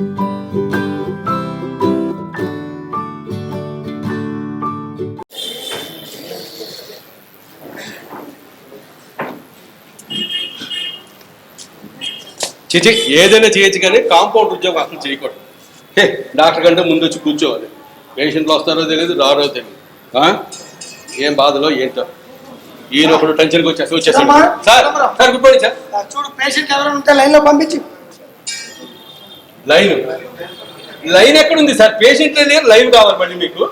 చిచి ఏదైనా చేయొచ్చు కానీ కాంపౌండ్ ఉద్యోగం అసలు చేయకూడదు. డాక్టర్ కంటే ముందు వచ్చి కూర్చోవాలి. పేషెంట్లు వస్తారో తెలియదు, రారో తెలియదు. ఏం బాధలో ఏంటో. ఈయన ఒకడు టెన్షన్కి వచ్చేస్తాడు. Sir sir good morning sir. చూడు పేషెంట్ ఎవరైనా ఉంటే లైన్లో పంపించి. లైన్ ఎక్కడుంది సార్? పేషెంట్ లేరు, లైన్ కావాలి మళ్ళీ మీకు.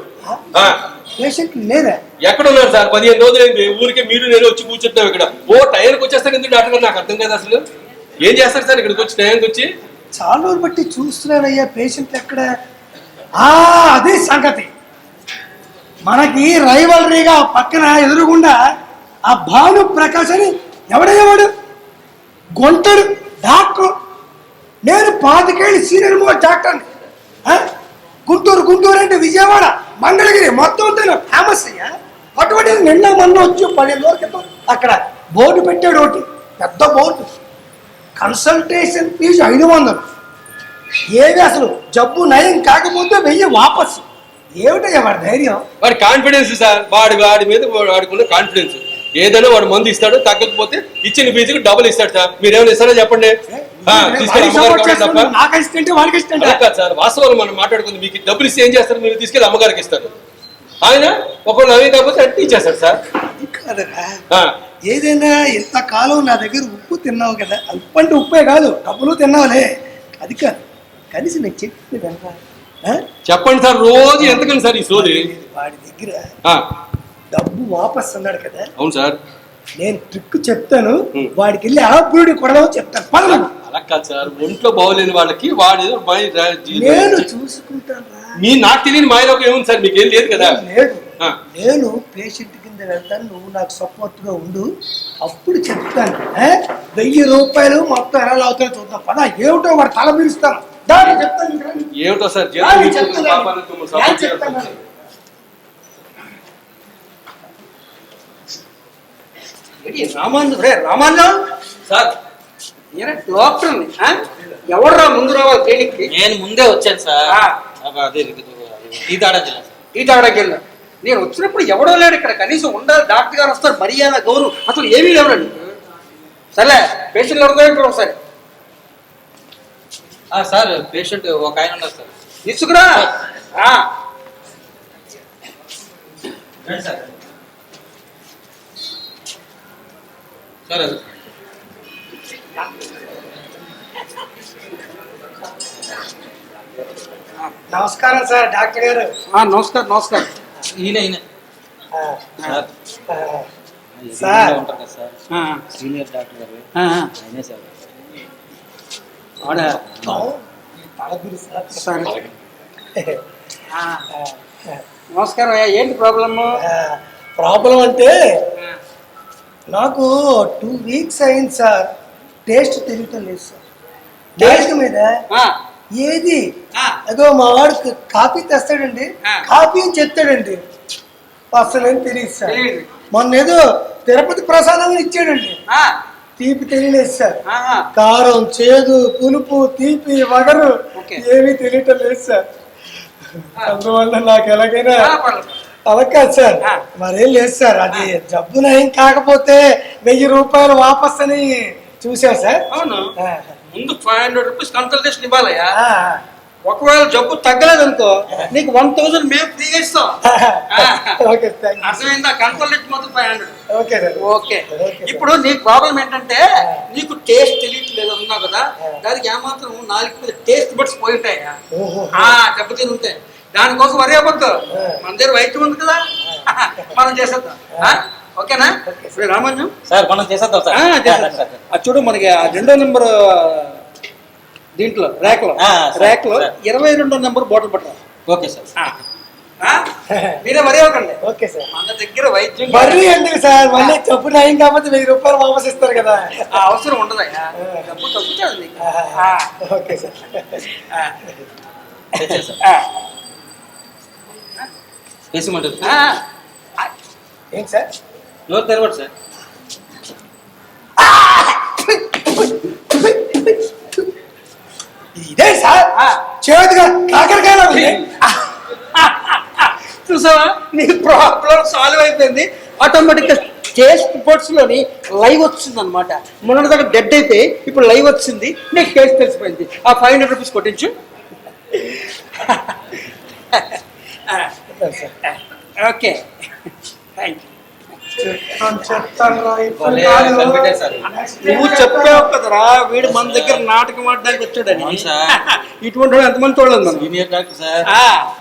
పేషెంట్ లేదా? ఎక్కడ ఉన్నారు సార్? 15 రోజులైంది ఊరికే మీరు నేను వచ్చి కూర్చుంటాం ఇక్కడ. టైంకి వచ్చేస్తాను ఎందుకు డాక్టర్ గారు? నాకు అర్థం కాదు అసలు. ఏం చేస్తారు సార్ ఇక్కడికి వచ్చి టైంకి వచ్చి? చాలా రోజులు బట్టి చూస్తున్నానయ్యా పేషెంట్ ఎక్కడ. అదే సంగతి. మనకి రైవలరీగా పక్కన ఎదురుగుండా ఆ భాను ప్రకాష్ అని ఎవడయ్యేవాడు గొంటడు డాక్టర్. నేను 25 ఏళ్ళు సీనియర్ మోస్ట్ డాక్టర్ని. గుంటూరు అంటే విజయవాడ, మంగళగిరి మొత్తం ఉంటే ఫేమస్ అయ్యా. అటువంటి నిన్న మొన్న వచ్చి 15 రోజుల క్రితం అక్కడ బోర్డు పెట్టాడు, ఒకటి పెద్ద బోర్డు. Consultation fee 500. ఏది అసలు జబ్బు నయం కాకపోతే 1000 వాపసు. ఏమిటయ్యా వాడి ధైర్యం? వాడి కాన్ఫిడెన్స్ సార్. వాడి మీద వాడుకున్న కాన్ఫిడెన్స్. ఏదైనా వాడు మందు ఇస్తాడు, తగ్గకపోతే ఇచ్చిన ఫీజుకి డబుల్ ఇస్తాడు సార్. మీరేమైనా ఇస్తారో చెప్పండి. సార్ వాస్తవాలు మనం మాట్లాడుకుంది. మీకు డబ్బులు ఇస్తే ఏం చేస్తారు? మీరు తీసుకెళ్ళి అమ్మగారికి ఇస్తారు. ఆయన ఒకళ్ళు అవి కాకపోతే అట్టి ఇచ్చేస్తారు సార్. ఏదైనా ఇంతకాలం నా దగ్గర ఉప్పు తిన్నావు కదా, ఉప్పు అంటే ఉప్పే కాదు డబ్బులు తిన్నావులే, అది కాదు. కలిసి నేను చెప్పింది కనుక చెప్పండి సార్. రోజు ఎంతకని సార్ ఈ సోది? వాడి దగ్గర డబ్బు వాపస్ అన్నాడు కదా. అవును సార్. నేను ట్రిక్ చెప్తాను, వాడికి వెళ్ళి ఆపుడు కొడదామని చెప్తాను. అలా కాదు సార్. ఒంట్లో బాగోలేని వాళ్ళకి వాడు నేను చూసుకుంటాను. నాకు తెలియని మాయలోకి ఏముంది సార్? మీకేం లేదు కదా. లేదు, నేను పేషెంట్ కింద వెళ్తాను, నువ్వు నాకు సపోర్ట్ గా ఉండు, అప్పుడు చెప్తాను. 1000 రూపాయలు మొత్తం ఎలా అవుతాయో చూద్దాం పదా. ఏమిటో వాడు తల పిలుస్తాను. ఏమిటో సార్ రామాన్నం సార్, డాక్టర్ ఎవడరా ముందు రావాలి క్లినిక్ కి? నేను ముందే వచ్చాను సార్. టీతాడకెళ్ళా. నేను వచ్చినప్పుడు ఎవడో లేడు ఇక్కడ. కనీసం ఉండాలి, డాక్టర్ గారు వస్తారు, మర్యాద గౌరవం అసలు ఏమీ లేవరండి. సరే పేషెంట్లు ఎవరితో ఒకసారి. సార్ పేషెంట్ ఒక ఆయన ఉన్నారు సార్, తీసుకురా. సార్ నమస్కారం సార్ డాక్టర్ గారు. నమస్కారం. ఈయన సార్ సీనియర్ డాక్టర్ గారు ఆయనే సార్. నమస్కారం. ఏంటి ప్రాబ్లమ్? ప్రాబ్లం అంటే నాకు 2 వీక్స్ అయింది సార్, టేస్ట్ తెలియటం లేదు సార్. టేస్ట్ మీద ఏది అదో మా వాడు కాఫీ తెస్తాడండి, కాఫీ అని చెప్తాడండి, అసలేం తెలియదు సార్. మొన్న ఏదో తిరుపతి ప్రసాదం ఇచ్చాడండి, తీపి తెలియలేదు సార్. కారం, చేదు, పులుపు, తీపి, వగరు ఏమీ తెలియటం లేదు సార్. అందువల్ల నాకు ఎలాగైనా అలా కాదు సార్, మరేం లేదు సార్. అది జబ్బు నయం కాకపోతే 1000 రూపాయలు వాపస్ అని చూసావు సార్. అవును, ముందు 500 రూపీస్ కన్సల్టేషన్ ఇవ్వాలయ్యా. ఒకవేళ జబ్బు తగ్గలేదు అనుకో, నీకు 1000 మేము ఫ్రీగా ఇస్తాం. అర్థమైందా? కన్సల్టేషన్ మొత్తం 500. ఓకే. ఇప్పుడు నీకు ప్రాబ్లం ఏంటంటే నీకు టేస్ట్ తెలియట్లేదు అన్నావు కదా, దానికి ఏమాత్రం 4 మీద టేస్ట్ బడ్స్ పోయి ఉంటాయా, దెబ్బతిని ఉంటాయి. దానికోసం వరే అవ్వద్దు, మన దగ్గర వైద్యం ఉంది కదా, మనం చేసేద్దాం. ఓకేనా? రామాన్యం సార్ మనం చేసేద్దాం సార్. అది చూడు, మనకి 2వ నెంబర్ దీంట్లో ర్యాక్ లో 22వ నెంబర్ బాటిల్ పట్టాలి. Okay sir. మీరే మరీ అవ్వకండి. Okay sir. మన దగ్గర వైద్యం మరీ ఎందుకు సార్? మళ్ళీ జబ్బు నయం కాకపోతే 1000 రూపాయలు వాపస్ ఇస్తారు కదా. అవసరం ఉండదయ్యా, డబ్బు తగ్గుతుంది నీకు. Okay sir. వేసిమంటారు ఏంటి సార్? నోరు తెరవడు సార్. ఇదే సార్ చేతిగా కాకరకాయలా ఉంది. చూసావా నీకు ప్రాబ్లం సాల్వ్ అయిపోయింది. ఆటోమేటిక్గా టేస్ట్ బడ్స్ లోని లైవ్ వచ్చింది అనమాట. మొన్న దగ్గర డెడ్ అయిపోయి ఇప్పుడు లైవ్ వచ్చింది. నీకు టేస్ట్ తెలిసిపోయింది. ఆ 500 రూపీస్ కొట్టించు. Okay thank you. నువ్వు చెప్పావు కదరా వీడు మన దగ్గర నాటకం ఆడడానికి వచ్చాడని. ఇటువంటి వాళ్ళు ఎంతమంది చూడలేదు. సీనియర్ డాక్టర్ సార్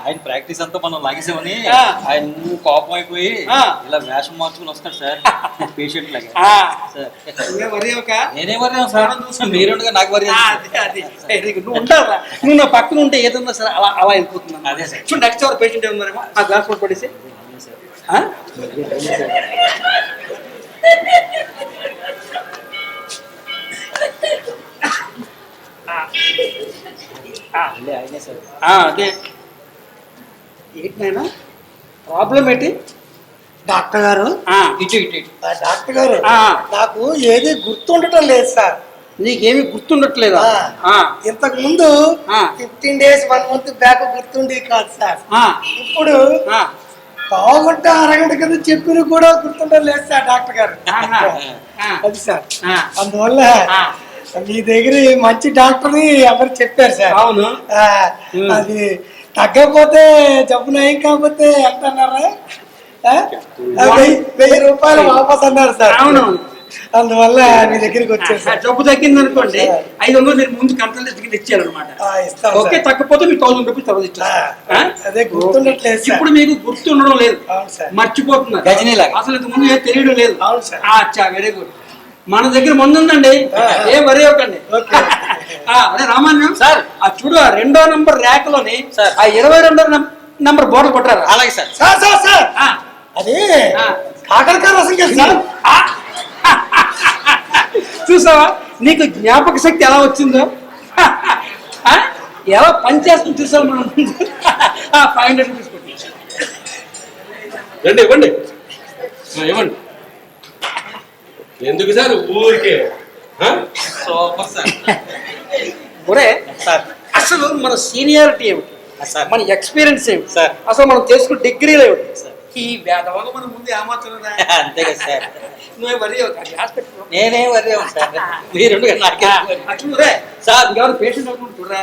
ఆయన ప్రాక్టీస్ అంతా మనం లాగేసామని ఆయన నువ్వు కోపం అయిపోయి ఇలా వేషం మార్చుకుని వస్తాడు సార్ పేషెంట్ లాగా. నేనే వర్యాం సార్ మీరుగా నాకు వర్యాం. నువ్వు ఉంటారా నువ్వు నా పక్కన ఉంటే ఏదన్నా సరే అలా అలా వెళ్ళిపోతున్నాను. అదే సార్ చూడు నెక్స్ట్ ఎవరు పేషెంట్ ఏమన్నారేమో ఆ గ్లాస్ కూడా పడేసి. అదే ఏంటినైనా ప్రాబ్లం ఏంటి డాక్టర్ గారు? ఇటు ఇటు ఇటు. డాక్టర్ గారు నాకు ఏది గుర్తుండటం లేదు సార్. నీకేమి గుర్తుండట్లేదా? ఇంతకు ముందు 15 days 1 month బ్యాక్ గుర్తుండే కాదు సార్. ఇప్పుడు పావుగంట అరగంట కింద చెప్పిన కూడా గుర్తుండడం లేదు సార్ డాక్టర్ గారు. అది సార్ అందువల్ల మీ దగ్గర మంచి డాక్టర్ని ఎవరు చెప్పారు సార్. అవును అది తగ్గకపోతే జబ్బు నయం కాకపోతే ఎంత అన్నారా? 1000 రూపాయలు వాపస్ అన్నారు సార్. అవునవును అందువల్ల మీ దగ్గరికి వచ్చారు సార్. జబ్బు తగ్గింది అనుకోండి 500 మీరు ముందు కన్సల్టెంట్ ఇచ్చారనమాట. ఓకే తగ్గకపోతే మీకు 1000 రూపీస్ తర్వాత ఇచ్చారు. అదే గుర్తుండట్లేదు. ఇప్పుడు మీకు గుర్తుండడం లేదు, మర్చిపోతున్నారు. అసలు ఇంత ముందు ఏం తెలియడం లేదు. అచ్చా వెరీ గుడ్. మన దగ్గర మందు ఉందండి, ఏం వరి అవ్వకండి. అదే రామాన్యం సార్ చూడు ఆ 2వ నంబర్ ర్యాక్ లోని ఆ 22వ నంబర్ బోర్డు కొట్టారు. అలాగే సార్. సార్ అదే కాకరకాయ రసం కదా సార్. చూసావా నీకు జ్ఞాపక శక్తి ఎలా వచ్చిందో, ఎలా పనిచేస్తుంది చూసావు. మనం 500 రూపీస్ కొట్టించాం. రండి ఇవ్వండి ఇవ్వండి. ఎందుకు సార్ ఊరికే? Super sir. ఒరే సార్ అసలు మన సీనియారిటీ ఏమిటి, మన ఎక్స్పీరియన్స్ ఏమిటి సార్, అసలు మనం చేసుకున్న డిగ్రీలు ఏమిటి సార్. ఈ వేదవాళ్ళు మన ముందు ఏమాత్రం అంతే కదా సార్. నువ్వే వరి నేనే వరి సార్. మీరు అట్లే సార్ ఇంకెవరు పేషెంట్ అనుకుంటురా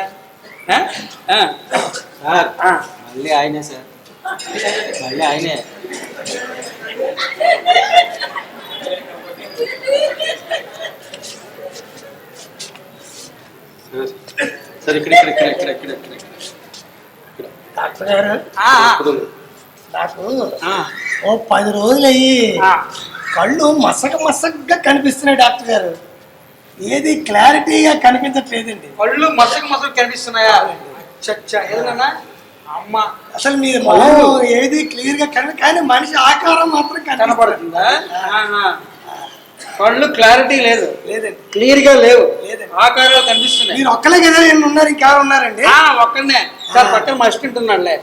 సార్. మళ్ళీ ఆయనే సార్, మళ్ళీ ఆయనే. సార్ ఇక్కడ డాక్టర్ గారు నాకు ఓ 10 రోజులు అయ్యి కళ్ళు మసకగా కనిపిస్తున్నాయి డాక్టర్ గారు. ఏది క్లారిటీగా కనిపించట్లేదండి. కళ్ళు మసక కనిపిస్తున్నాయా? ఏదన్నా అమ్మ అసలు మీ మొహం ఏది క్లియర్ గా కానీ మనిషి ఆకారం మాత్రం కనపడుతుందా? కళ్ళు క్లారిటీ లేదు, క్లియర్ గా లేవు, ఆకారాలు కనిపిస్తున్నాయి. మీరు ఒక్కలే కదా ఉన్నారు, ఇంకెవరు ఉన్నారండి? ఒక్కనే సార్, పక్కన మస్కింట్ ఉన్నాడులే.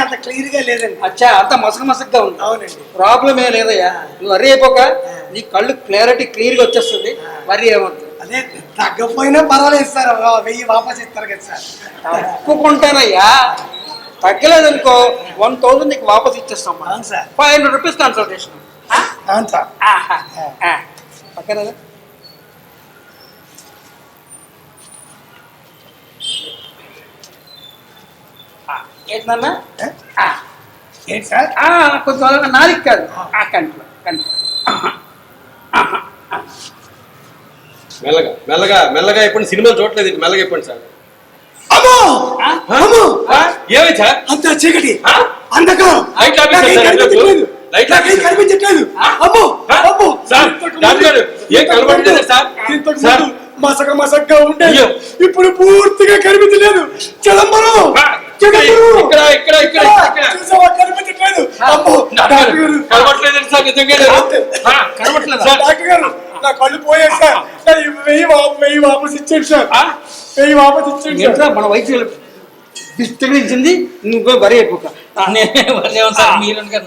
అంత క్లియర్ గా లేదండి. అచ్చా అంత మసకగా ఉంది. అవునండి. ప్రాబ్లం ఏ లేదయ్యా, నువ్వు వరి అయిపోక నీ కళ్ళు క్లారిటీ క్లియర్ గా వచ్చేస్తుంది. వరి ఏమవుతుంది? అదే తగ్గపోయినా పర్వాలేదు సార్, 1000 వాపస్ ఇస్తారు కదా సార్. తప్పుకుంటానయ్యా, తగ్గలేదు అనుకో 1000 నీకు వాపస్ ఇచ్చేస్తాం. 500 రూపీస్ కన్సల్టేషన్. అవును సార్. పక్కన ఏంటన్నా ఏంటి సార్? కొంచెం నాలుగు కాదు కంట్లో మెల్లగా ఇప్పుడు సినిమాలు చూడలేదు. మెల్లగా చెప్పండి సార్. ఏమైంది సార్? అంత చీకటి, అంధకారం, కనిపించట్లేదు. మసకగా ఉండేది, ఇప్పుడు పూర్తిగా కనిపించలేదు. చిదంబరం కనిపించట్లేదు. డాక్టర్ గారు నా కళ్ళు పోయాడు సార్. 1000 వాపస్ ఇచ్చాడు సార్. 1000 వాపస్ ఇచ్చాడు. మన వైద్యులు విస్తరించింది. నువ్వు వరి అయిపోక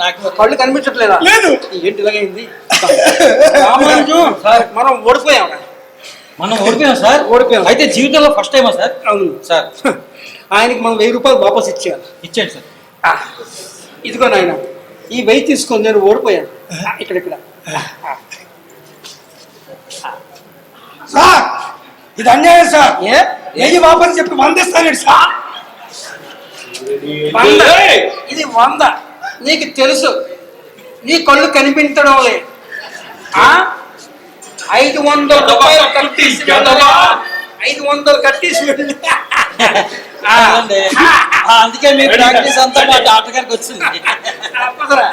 నాకు కళ్ళు కనిపించట్లేదా? లేదు. ఏంటి ఇలాగైంది? మనం ఓడిపోయాం. మనం ఓడిపోయాం సార్. ఓడిపోయాం. అయితే జీవితంలో ఫస్ట్ టైమా సార్? అవును సార్ ఆయనకి మనం 1000 రూపాయలు వాపస్ ఇచ్చేయాలి. ఇచ్చేయండి సార్. ఆ, ఇదిగో నాయన ఈ 1000 తీసుకొని నేను ఓడిపోయాను. ఇక్కడ సార్ ఇది అన్యాయం సార్. ఏ 1000 వాపస్ చెప్పి 100 ఇస్తాను సార్. 100. ఇది 100. నీకు తెలుసు నీ కళ్ళు కనిపించడం లేదు. 500 రూపాయలు కట్టేసి వెళ్ళాలా? 500 కట్టేసి వెళ్ళి అందుకే మీ ప్రాక్టీస్ అంతా మా డాక్టర్ గారికి వచ్చింది. తప్పదురా.